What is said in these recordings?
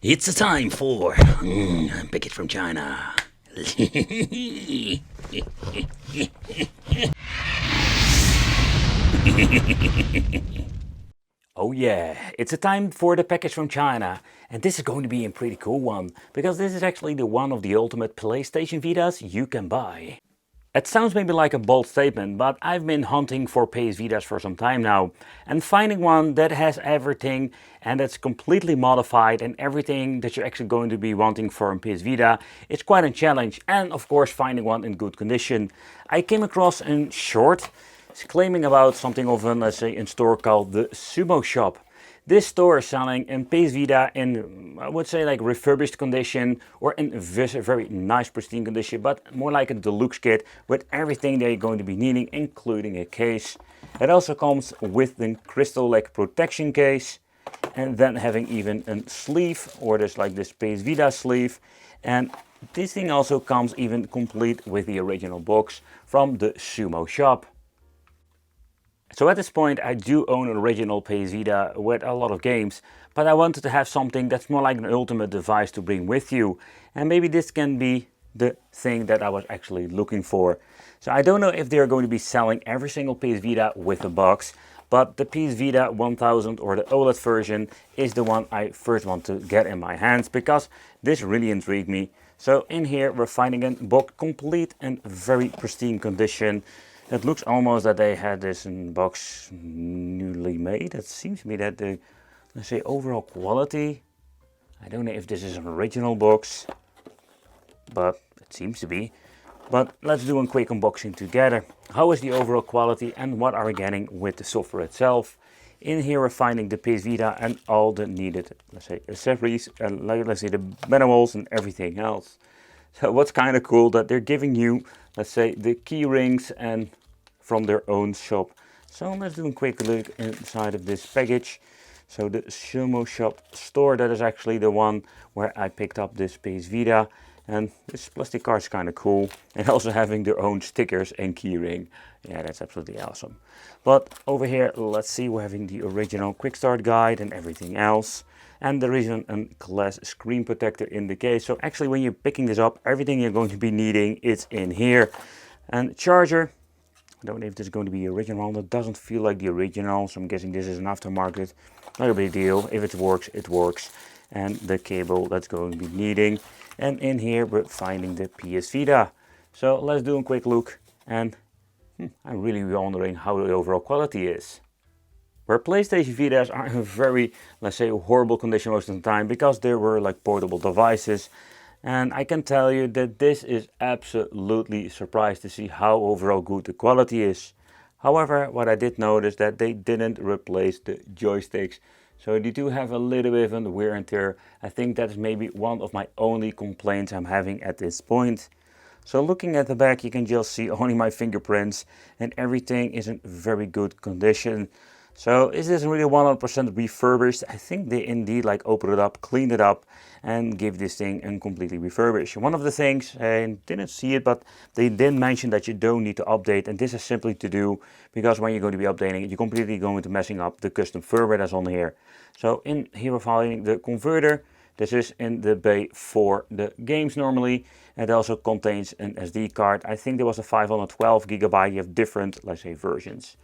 It's a time for Pick It From China. Oh yeah, it's a time for the package from China. And this is going to be a pretty cool one, because this is actually the one of the ultimate PlayStation Vitas you can buy. It sounds maybe like a bold statement, but I've been hunting for PS Vitas for some time now, and finding one that has everything and that's completely modified and everything that you're actually going to be wanting for a PS Vita, it's quite a challenge, and of course finding one in good condition. I came across a short claiming about something of an, let's say, a store called the Sumo Shop. This store is selling a PS Vita in, I would say, like refurbished condition or in very nice pristine condition, but more like a deluxe kit with everything that you're going to be needing, including a case. It also comes with the crystal like protection case, and then having even a sleeve, or there's like this PS Vita sleeve. And this thing also comes even complete with the original box from the Sumo Shop. So at this point I do own an original PS Vita with a lot of games, but I wanted to have something that's more like an ultimate device to bring with you. And maybe this can be the thing that I was actually looking for. So I don't know if they're going to be selling every single PS Vita with a box, but the PS Vita 1000 or the OLED version is the one I first want to get in my hands, because this really intrigued me. So in here we're finding a box complete and very pristine condition. It looks almost that they had this in box newly made. It seems to me that the, let's say, overall quality, I don't know if this is an original box, but it seems to be. But let's do a quick unboxing together. How is the overall quality and what are we getting with the software itself? In here we're finding the PS Vita and all the needed, let's say, accessories, and let's say the manuals and everything else. So what's kind of cool that they're giving you, let's say, the key rings and from their own shop. So let's do a quick look inside of this package. So the Sumo Shop store, that is actually the one where I picked up this PS Vita. And this plastic card is kind of cool. And also having their own stickers and keyring. Yeah, that's absolutely awesome. But over here, let's see, we're having the original quick start guide and everything else. And there is a glass screen protector in the case. So actually when you're picking this up, everything you're going to be needing is in here. And charger, I don't know if this is going to be the original. It doesn't feel like the original, so I'm guessing this is an aftermarket. Not a big deal. If it works, it works. And the cable that's going to be needing. And in here we're finding the PS Vita. So let's do a quick look. And I'm really wondering how the overall quality is. Where PlayStation Vitas are in very, let's say, horrible condition most of the time, because they were like portable devices. And I can tell you that this is absolutely surprised to see how overall good the quality is. However, what I did notice that they didn't replace the joysticks. So they do have a little bit of wear and tear. I think that's maybe one of my only complaints I'm having at this point. So looking at the back, you can just see only my fingerprints and everything is in very good condition. So is this really 100% refurbished? I think they indeed like opened it up, cleaned it up and give this thing a completely refurbished. One of the things, I didn't see it, but they did mention that you don't need to update, and this is simply to do because when you're going to be updating it, you're completely going to messing up the custom firmware that's on here. So in here we're finding the converter. This is in the bay for the games normally. It also contains an SD card. I think there was a 512 gigabyte. You have different, let's say, versions.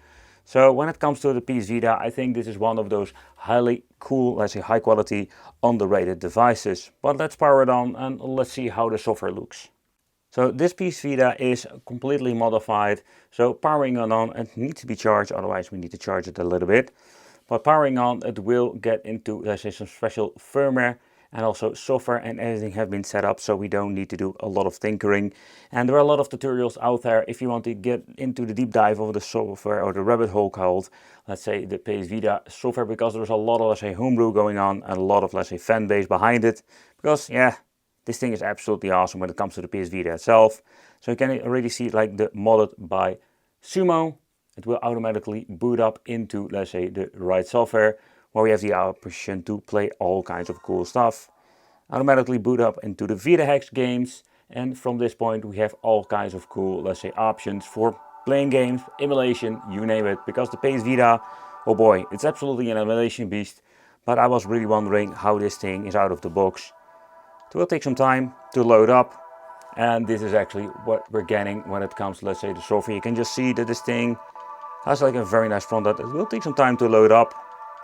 So when it comes to the PS Vita, I think this is one of those highly cool, let's say high quality, underrated devices. But let's power it on and let's see how the software looks. So this PS Vita is completely modified. So powering it on, it needs to be charged, otherwise we need to charge it a little bit. But powering on, it will get into, let's say, some special firmware. And also software and everything have been set up, so we don't need to do a lot of tinkering. And there are a lot of tutorials out there if you want to get into the deep dive of the software or the rabbit hole called, let's say, the PS Vita software, because there's a lot of, let's say, homebrew going on and a lot of, let's say, fan base behind it. Because, yeah, this thing is absolutely awesome when it comes to the PS Vita itself. So you can already see like the modded by Sumo. It will automatically boot up into, let's say, the right software, where we have the option to play all kinds of cool stuff. Automatically boot up into the VitaHex games, and from this point we have all kinds of cool, let's say, options for playing games, emulation, you name it, because the PS Vita, oh boy, it's absolutely an emulation beast. but I was really wondering how this thing is out of the box. It will take some time to load up, and this is actually what we're getting when it comes to, let's say, the software. You can just see that this thing has like a very nice front end. It will take some time to load up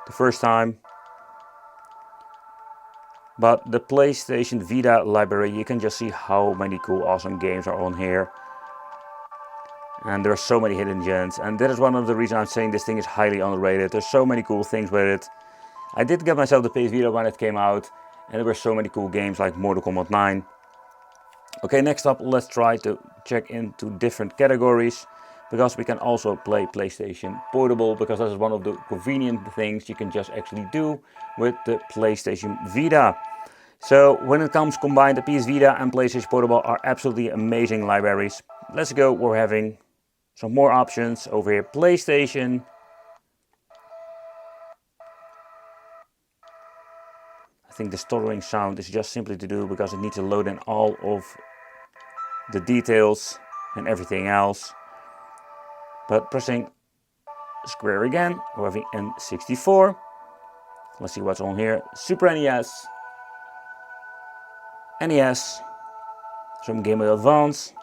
the first time. But the PlayStation Vita library, you can just see how many cool, awesome games are on here. And there are so many hidden gems, and that is one of the reasons I'm saying this thing is highly underrated. There's so many cool things with it. I did get myself the PS Vita when it came out, and there were so many cool games like Mortal Kombat 9. Okay, next up, let's try to check into different categories, because we can also play PlayStation Portable, because that is one of the convenient things you can just actually do with the PlayStation Vita. So when it comes combined, the PS Vita and PlayStation Portable are absolutely amazing libraries. Let's go, we're having some more options over here. PlayStation. I think the stuttering sound is just simply to do because it needs to load in all of the details and everything else. But pressing square again, we're having N64. Let's see what's on here. Super NES, NES, some Game Boy Advance.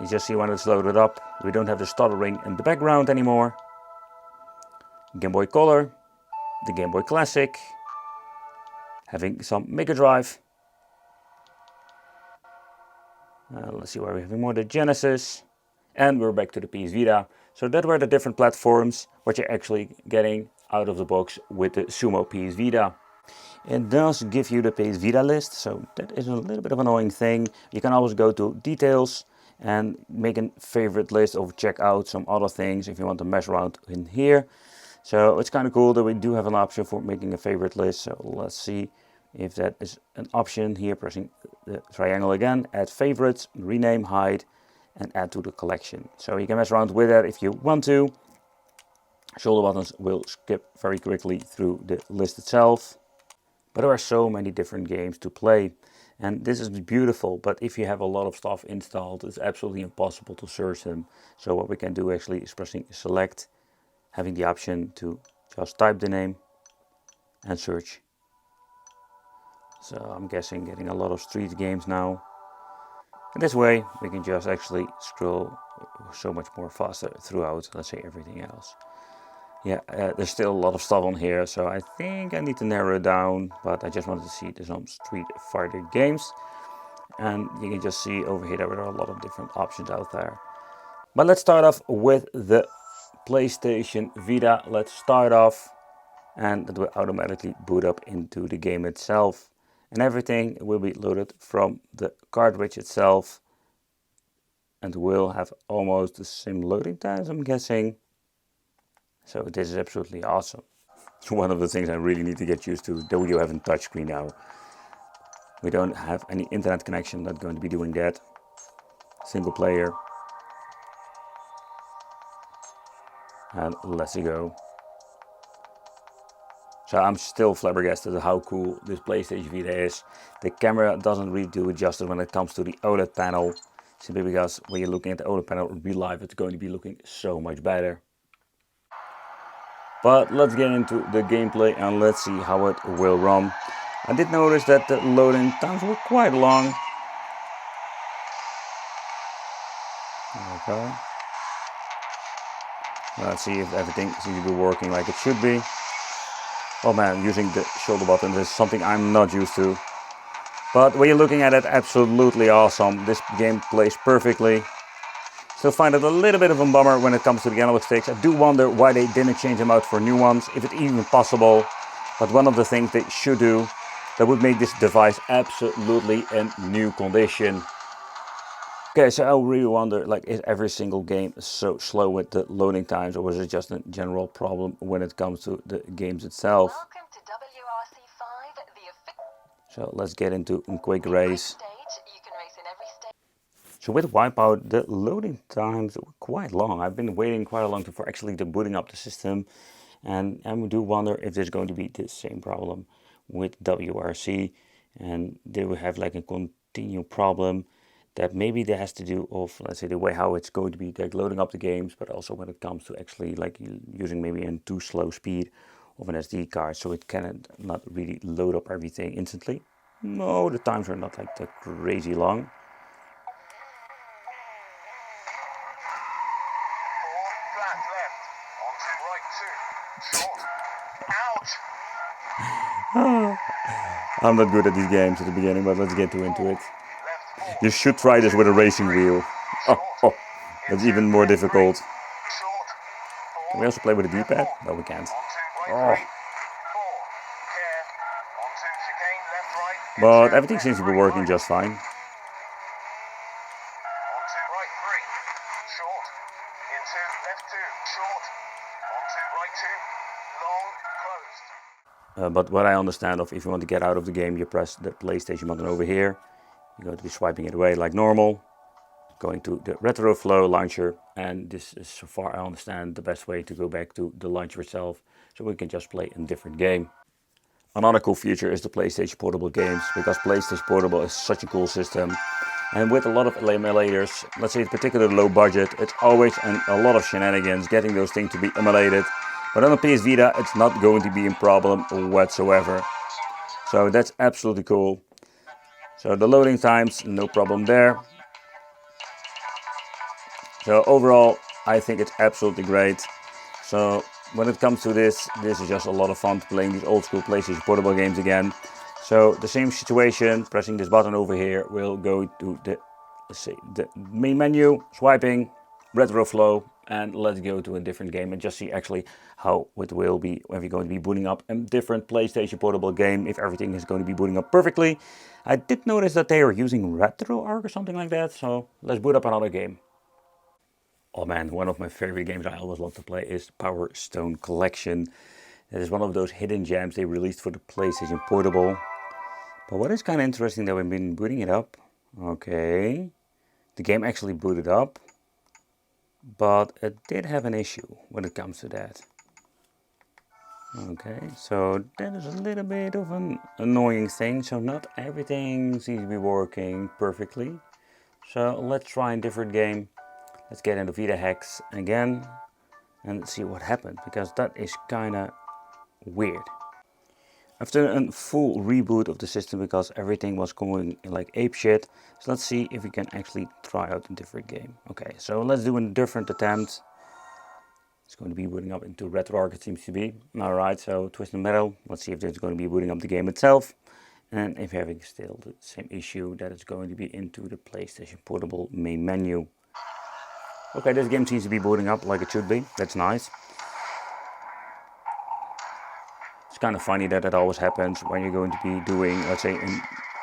You just see when it's loaded up, we don't have the stuttering in the background anymore. Game Boy Color, the Game Boy Classic, having some Mega Drive. Let's see where we're having more, the Genesis. And we're back to the PS Vita. So that were the different platforms, what you're actually getting out of the box with the Sumo PS Vita. It does give you the PS Vita list, so that is a little bit of an annoying thing. You can always go to details and make a favorite list or check out some other things if you want to mess around in here. So it's kind of cool that we do have an option for making a favorite list. So let's see if that is an option here. Pressing the triangle again, add favorites, rename, hide, and add to the collection. So you can mess around with that if you want to. Shoulder buttons will skip very quickly through the list itself. But there are so many different games to play, and this is beautiful. But if you have a lot of stuff installed, it's absolutely impossible to search them. So what we can do actually is pressing select, having the option to just type the name and search. So I'm guessing getting a lot of street games now. And this way we can just actually scroll so much more faster throughout, let's say, everything else. Yeah, there's still a lot of stuff on here, so I think I need to narrow it down, but I just wanted to see there's some Street Fighter games. And you can just see over here that there are a lot of different options out there. But let's start off with the PlayStation Vita. Let's start off, and it will automatically boot up into the game itself. And everything will be loaded from the cartridge itself. And will have almost the same loading times, I'm guessing. So this is absolutely awesome. One of the things I really need to get used to, though you have a touchscreen now. We don't have any internet connection, not going to be doing that. Single player. And let's go. So I'm still flabbergasted at how cool this PlayStation Vita is. The camera doesn't really do it justice when it comes to the OLED panel. Simply because when you're looking at the OLED panel in real life, it's going to be looking so much better. But let's get into the gameplay and let's see how it will run. I did notice that the loading times were quite long. Okay. Let's see if everything seems to be working like it should be. Oh man, using the shoulder button is something I'm not used to. But when you're looking at it, absolutely awesome. This game plays perfectly. Still find it a little bit of a bummer when it comes to the analog sticks. I do wonder why they didn't change them out for new ones, if it's even possible. But one of the things they should do, that would make this device absolutely in new condition. Okay, so I really wonder, like, is every single game so slow with the loading times, or is it just a general problem when it comes to the games itself? Welcome to WRC5, So let's get into a quick race. You can race in every stage. So with Wipeout, the loading times were quite long. I've been waiting quite a long time for actually the booting up the system. And I do wonder if there's going to be the same problem with WRC. And they will have like a continual problem that maybe that has to do of, let's say, the way how it's going to be like loading up the games, but also when it comes to actually like using maybe in too slow speed, of an SD card, so it cannot not really load up everything instantly. No, the times are not like that crazy long. I'm not good at these games at the beginning, but let's get into it. You should try this with a racing wheel. Oh, that's even more difficult. Can we also play with a D-pad? No, we can't. Oh. But everything seems to be working just fine. But what I understand of, if you want to get out of the game, you press the PlayStation button over here. You're going to be swiping it away like normal. Going to the RetroFlow launcher, and this is, so far I understand, the best way to go back to the launcher itself, so we can just play a different game. Another cool feature is the PlayStation Portable games, because PlayStation Portable is such a cool system. And with a lot of emulators, let's say particularly low budget, it's always a lot of shenanigans getting those things to be emulated. But on the PS Vita, it's not going to be a problem whatsoever. So that's absolutely cool. So the loading times, no problem there. So overall, I think it's absolutely great. So when it comes to this is just a lot of fun playing these old school PlayStation Portable games again. So the same situation, pressing this button over here will go to the, let's see, the main menu, swiping, RetroFlow, and let's go to a different game and just see actually how it will be when we're going to be booting up a different PlayStation Portable game, if everything is going to be booting up perfectly. I did notice that they are using RetroArch or something like that, so let's boot up another game. Oh man, one of my favorite games I always love to play is Power Stone Collection. It is one of those hidden gems they released for the PlayStation Portable. But what is kind of interesting that we've been booting it up. Okay, the game actually booted up, but it did have an issue when it comes to that. Okay, so that is a little bit of an annoying thing. So not everything seems to be working perfectly. So let's try a different game. Let's get into Vita Hex again and see what happened, because that is kind of weird. After a full reboot of the system, because everything was going like apeshit, so let's see if we can actually try out a different game. Okay, so let's do a different attempt. It's going to be booting up into RetroArch, it seems to be. Alright, so Twisted Metal. Let's see if it's going to be booting up the game itself. And if having still the same issue, that it's going to be into the PlayStation Portable main menu. Okay, this game seems to be booting up like it should be. That's nice. It's kind of funny that it always happens when you're going to be doing, let's say, an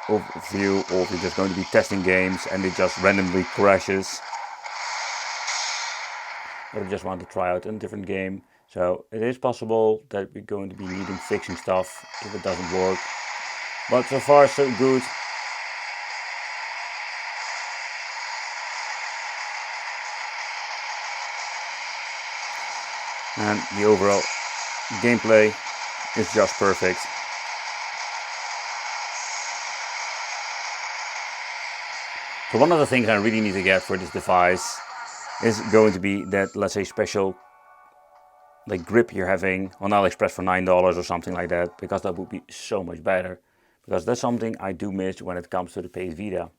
overview, or if you're just going to be testing games and it just randomly crashes. But I just want to try out a different game. So it is possible that we're going to be needing fixing stuff if it doesn't work. But so far so good. And the overall gameplay is just perfect. So one of the things I really need to get for this device is going to be that, let's say, special like grip you're having on AliExpress for $9 or something like that, because that would be so much better. Because that's something I do miss when it comes to the PS Vita.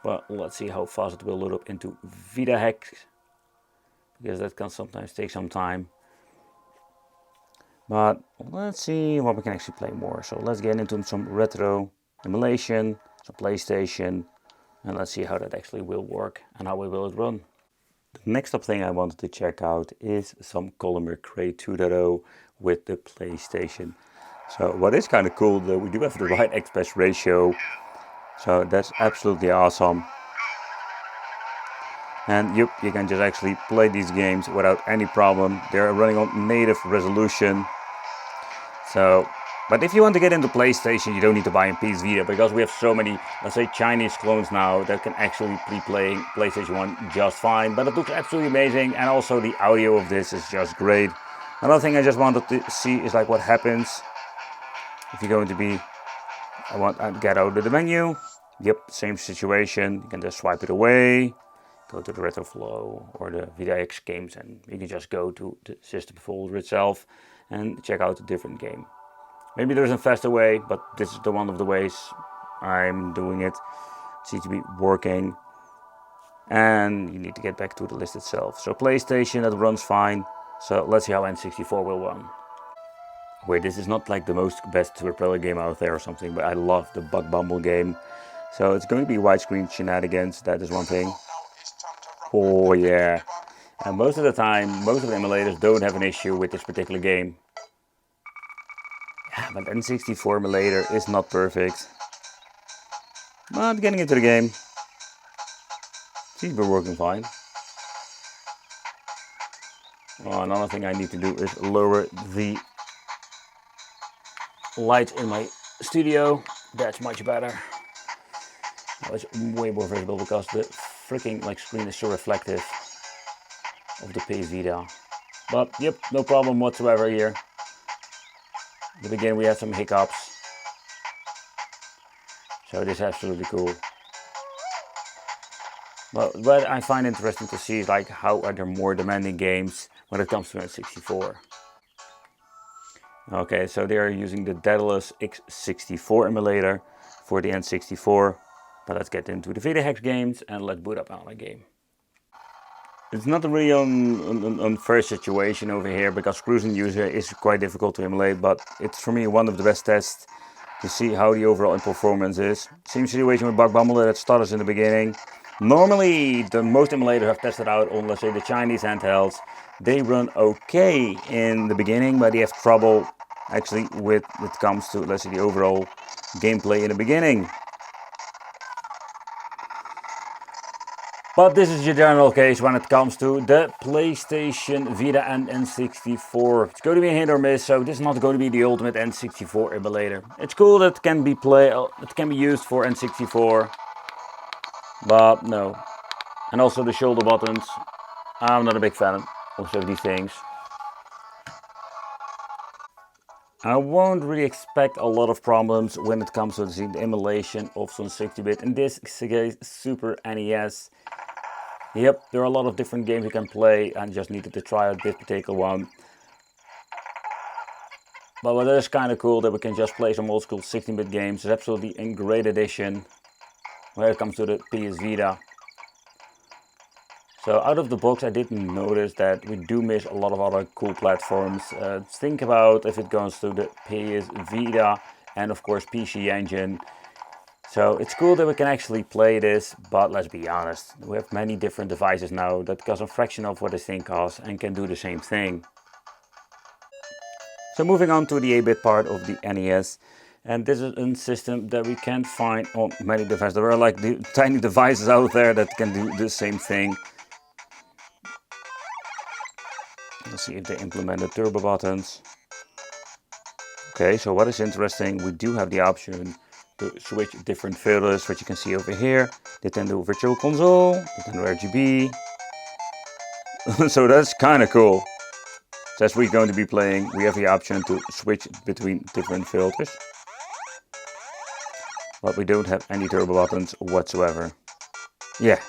But let's see how fast it will load up into Vita Hex, because that can sometimes take some time. But let's see what we can actually play more. So let's get into some retro emulation, some PlayStation, and let's see how that actually will work and how will it run. The next up thing I wanted to check out is some Polymer Crate 2.0 with the PlayStation. So what is kind of cool, that we do have the right aspect ratio, so that's absolutely awesome. And you can just actually play these games without any problem. They're running on native resolution. So, but if you want to get into PlayStation, you don't need to buy a PS Vita, because we have so many, let's say, Chinese clones now that can actually be playing PlayStation 1 just fine. But it looks absolutely amazing, and also the audio of this is just great. Another thing I just wanted to see is like what happens if you're going to be, I want to get out of the menu. Yep, same situation. You can just swipe it away. go to the Retroflow or the VidaX games, and you can just go to the system folder itself and check out the different game. Maybe there's a faster way, but this is the one of the ways I'm doing it. It seems to be working. And you need to get back to the list itself. So PlayStation, that runs fine. So let's see how N64 will run. Wait, this is not like the most best repeller game out there or something, but I love the Bug Bumble game. So it's going to be widescreen shenanigans, that is one thing. Oh yeah. And most of the time, most of the emulators don't have an issue with this particular game. Yeah, but N64 emulator is not perfect. But getting into the game, seems to be working fine. Oh, another thing I need to do is lower the light in my studio. That's much better. Now it's way more visible because the freaking screen is so reflective of the PS Vita. But yep, no problem whatsoever here. At the beginning we had some hiccups. So this is absolutely cool. But what I find interesting to see is how are there more demanding games when it comes to N64. Okay, so they are using the Daedalus X64 emulator for the N64. But let's get into the VidaX games and let's boot up our game. It's not a really unfair situation over here because cruising user is quite difficult to emulate, but it's for me one of the best tests to see how the overall performance is. Same situation with Bug Bumble that started in the beginning. Normally, the most emulators have tested out on, let's say, the Chinese handhelds. They run okay in the beginning, but they have trouble actually when it comes to, let's say, the overall gameplay in the beginning. But this is your general case when it comes to the PlayStation Vita and N64. It's going to be a hit or miss, so this is not going to be the ultimate N64 emulator. It's cool that it can be used for N64, but no. And also the shoulder buttons. I'm not a big fan of these things. I won't really expect a lot of problems when it comes to the emulation of some 60-bit. In this case, Super NES. Yep, there are a lot of different games you can play and just needed to try out this particular one. But what is kind of cool that we can just play some old school 16-bit games. It's absolutely a great addition when it comes to the PS Vita. So out of the box I didn't notice that we do miss a lot of other cool platforms. Think about if it goes to the PS Vita and of course PC Engine. So it's cool that we can actually play this, but let's be honest, we have many different devices now that cost a fraction of what this thing costs and can do the same thing. So moving on to the 8-bit part of the NES, and this is a system that we can't find on many devices. There are the tiny devices out there that can do the same thing. Let's see if they implement the turbo buttons. Okay, so what is interesting, we do have the option to switch different filters, which you can see over here. Nintendo Virtual Console, Nintendo RGB. So that's kind of cool. So as we're going to be playing, we have the option to switch between different filters. But we don't have any turbo buttons whatsoever. Yeah.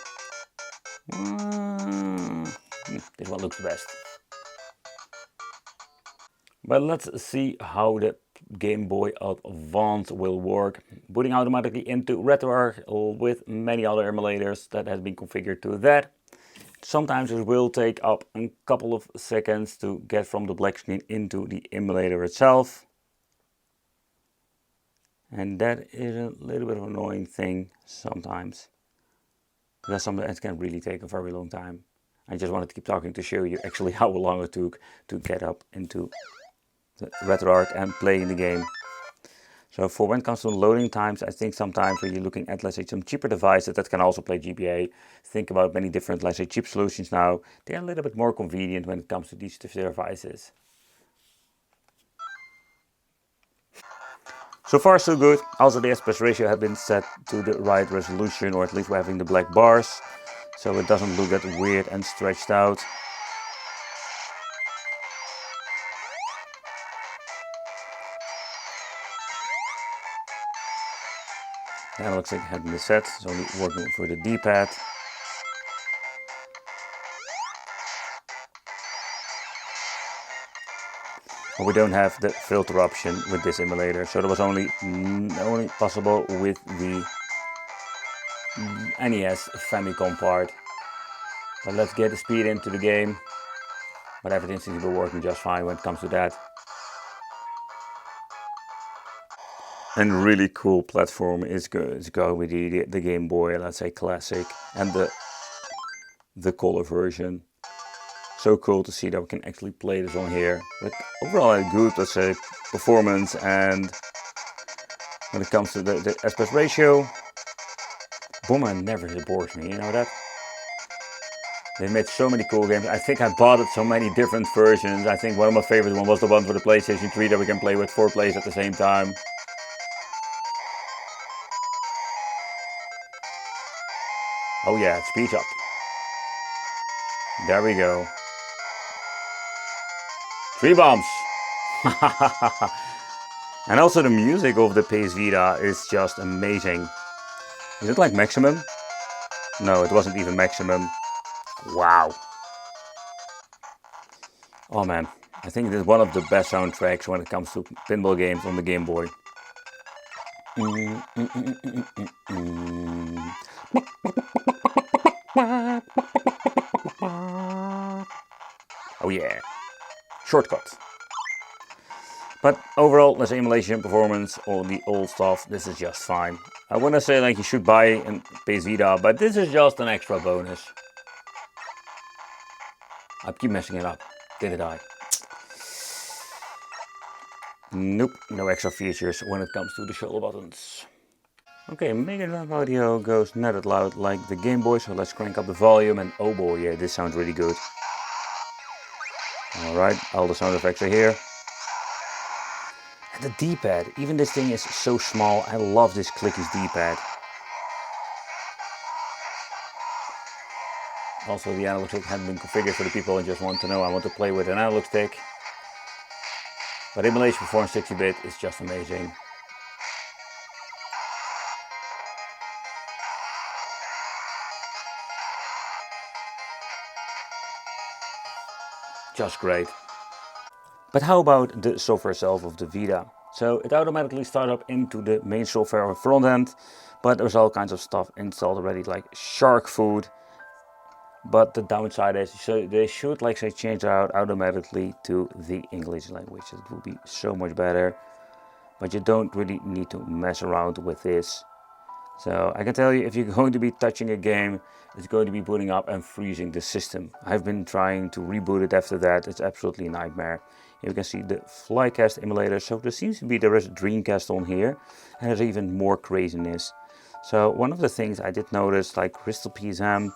This one looks the best. But let's see how the Game Boy Advance will work. Booting automatically into RetroArch with many other emulators that has been configured to that. Sometimes it will take up a couple of seconds to get from the black screen into the emulator itself. And that is a little bit of an annoying thing sometimes. That's something that can really take a very long time. I just wanted to keep talking to show you actually how long it took to get up into the RetroArch and playing the game. So for when it comes to loading times, I think sometimes when you're looking at, let's say, some cheaper devices that can also play GBA, think about many different, let's say, cheap solutions now. They're a little bit more convenient when it comes to these devices. So far so good. Also the aspect ratio has been set to the right resolution, or at least we're having the black bars, so it doesn't look that weird and stretched out. And it looks like it had been set, it's only working for the D-pad. but we don't have the filter option with this emulator, so that was only possible with the NES Famicom part. But let's get the speed into the game, but everything seems to be working just fine when it comes to that. And really cool platform is going with the Game Boy, let's say classic, and the color version. So cool to see that we can actually play this on here. But overall a good, let's say, performance, and when it comes to the aspect ratio, Bomber never bores me, you know that? They made so many cool games. I think I bought it so many different versions. I think one of my favorite ones was the one for the PlayStation 3 that we can play with 4 players at the same time. Oh yeah, it speeds up. There we go. 3 bombs! And also the music of the PS Vita is just amazing. Is it like maximum? No, it wasn't even maximum. Wow. Oh man, I think this is one of the best soundtracks when it comes to pinball games on the Game Boy. Oh yeah, shortcut. But overall, let's say emulation, performance, all the old stuff, this is just fine. I wouldn't say like you should buy a PS Vita, but this is just an extra bonus. I keep messing it up. Did it I? Nope, no extra features when it comes to the shoulder buttons. Okay, Mega Drive audio goes not that loud like the Game Boy, so let's crank up the volume, and oh boy, yeah, this sounds really good. Alright, all the sound effects are here. And the D-pad, even this thing is so small, I love this clicky D-pad. Also, the analog stick hadn't been configured for the people who just want to know I want to play with an analog stick. But emulation performance 60-bit is just amazing. Just great. But how about the software itself of the Vita? So it automatically started up into the main software on front end, but there's all kinds of stuff installed already, like shark food. But the downside is, so they should, like say, change out automatically to the English language. It will be so much better. But you don't really need to mess around with this. So I can tell you, if you're going to be touching a game, it's going to be booting up and freezing the system. I've been trying to reboot it after that. It's absolutely a nightmare. You can see the Flycast emulator. So there is a Dreamcast on here, and there's even more craziness. So one of the things I did notice, like Crystal PSM,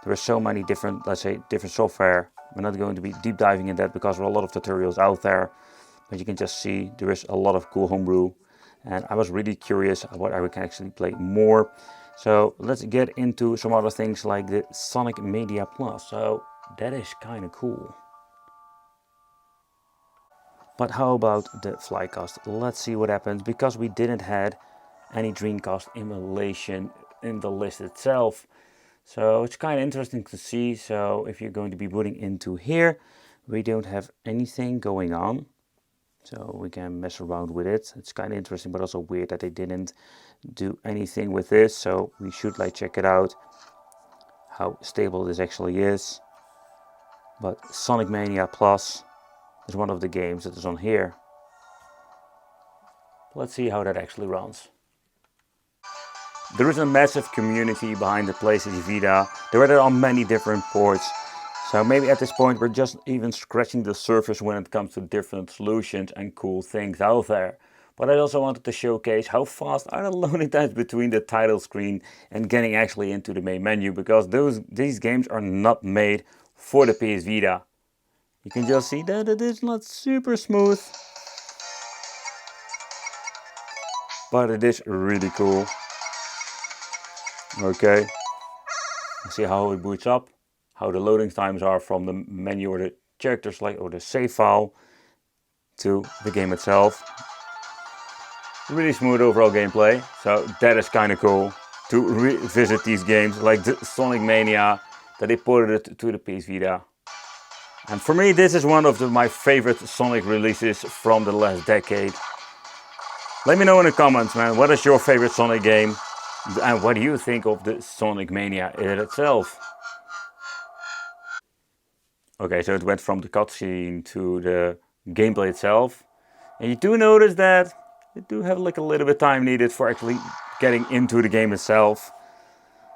there are so many different, let's say, different software. We're not going to be deep diving in that because there are a lot of tutorials out there. But you can just see there is a lot of cool homebrew. And I was really curious what I can actually play more. So let's get into some other things like the Sonic Media Plus. So that is kind of cool. But how about the Flycast? Let's see what happens, because we didn't had any Dreamcast emulation in the list itself. So it's kind of interesting to see. So if you're going to be booting into here, we don't have anything going on. So we can mess around with it. It's kind of interesting, but also weird that they didn't do anything with this. So we should like check it out, how stable this actually is. But Sonic Mania Plus is one of the games that is on here. Let's see how that actually runs. There is a massive community behind the PlayStation Vita. There are many different ports. So maybe at this point we're just even scratching the surface when it comes to different solutions and cool things out there. But I also wanted to showcase how fast are the loading times between the title screen and getting actually into the main menu, because these games are not made for the PS Vita. You can just see that it is not super smooth, but it is really cool. Okay, see how it boots up, how the loading times are from the menu or the character select or the save file to the game itself. Really smooth overall gameplay, so that is kind of cool to revisit these games like the Sonic Mania, that they ported it to the PS Vita. And for me, this is one of my favorite Sonic releases from the last decade. Let me know in the comments, man, what is your favorite Sonic game? And what do you think of the Sonic Mania in itself? Okay, so it went from the cutscene to the gameplay itself. And you do notice that you do have like a little bit of time needed for actually getting into the game itself.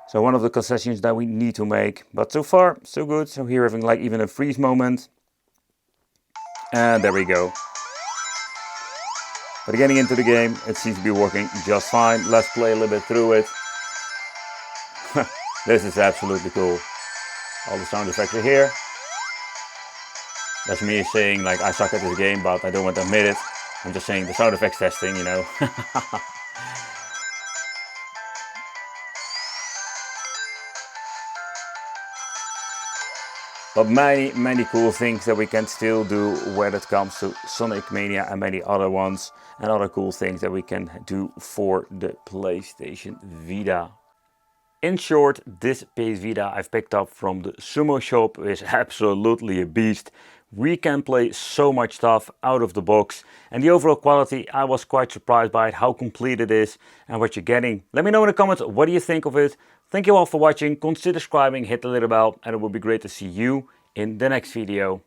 So one of the concessions that we need to make. But so far, so good. So here having like even a freeze moment. And there we go. But getting into the game, it seems to be working just fine. Let's play a little bit through it. This is absolutely cool. All the sound effects are here. That's me saying like I suck at this game, but I don't want to admit it. I'm just saying the sound effects testing, you know. But many cool things that we can still do when it comes to Sonic Mania and many other ones. And other cool things that we can do for the PlayStation Vita. In short, this PS Vita I've picked up from the Sumo shop is absolutely a beast. We can play so much stuff out of the box, and the overall quality, I was quite surprised by it, how complete it is and what you're getting. Let me know in the comments what do you think of it. Thank you all for watching, consider subscribing, hit the little bell, and it would be great to see you in the next video.